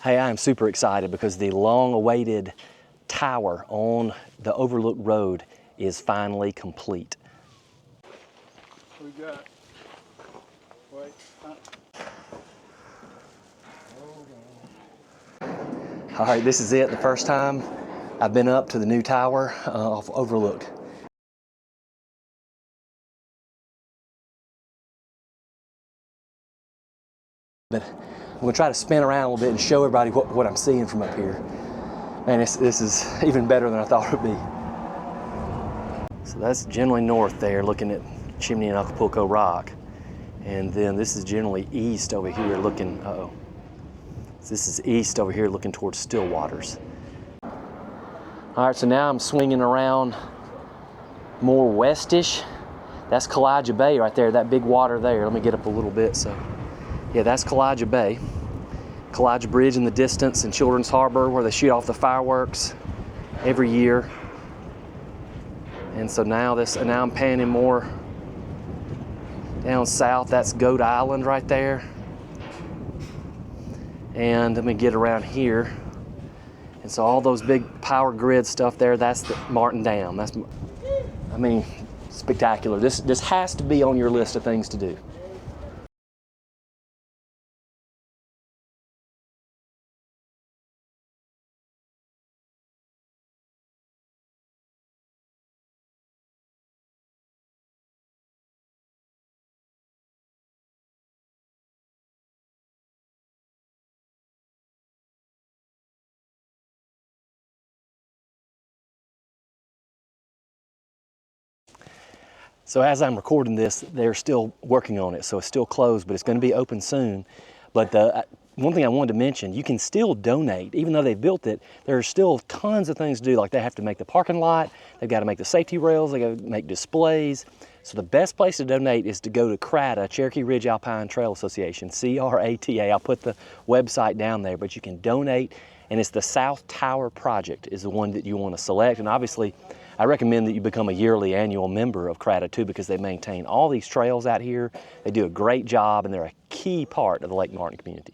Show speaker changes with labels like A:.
A: Hey, I am super excited because the long-awaited tower on the Overlook Road is finally complete.
B: We got, wait,
A: All right, this is it, the first time I've been up to the new tower off Overlook. But I'm gonna try to spin around a little bit and show everybody what I'm seeing from up here. Man, this is even better than I thought it would be. So that's generally north there, looking at Chimney and Acapulco Rock. And then this is generally east over here looking, So this is east over here looking towards Stillwaters. All right, so now I'm swinging around more westish. That's Kowaliga Bay right there, that big water there. Let me get up a little bit. So yeah, that's Kowaliga Bay. Kowaliga Bridge in the distance in Children's Harbor where they shoot off the fireworks every year. And so now I'm panning more down south. That's Goat Island right there. And let me get around here. And so all those big power grid stuff there, that's the Martin Dam. I mean, spectacular. This has to be on your list of things to do. So as I'm recording this, they're still working on it, so it's still closed, but it's going to be open soon. But one thing I wanted to mention, you can still donate. Even though they've built it, there are still tons of things to do. Like they have to make the parking lot, they've got to make the safety rails, they got to make displays. So the best place to donate is to go to CRATA, Cherokee Alpine Trail Association, CRATA. I'll put the website down there, but you can donate, and it's the South Tower Project is the one that you want to select. And obviously, I recommend that you become a yearly annual member of CRATA too, because they maintain all these trails out here. They do a great job and they're a key part of the Lake Martin community.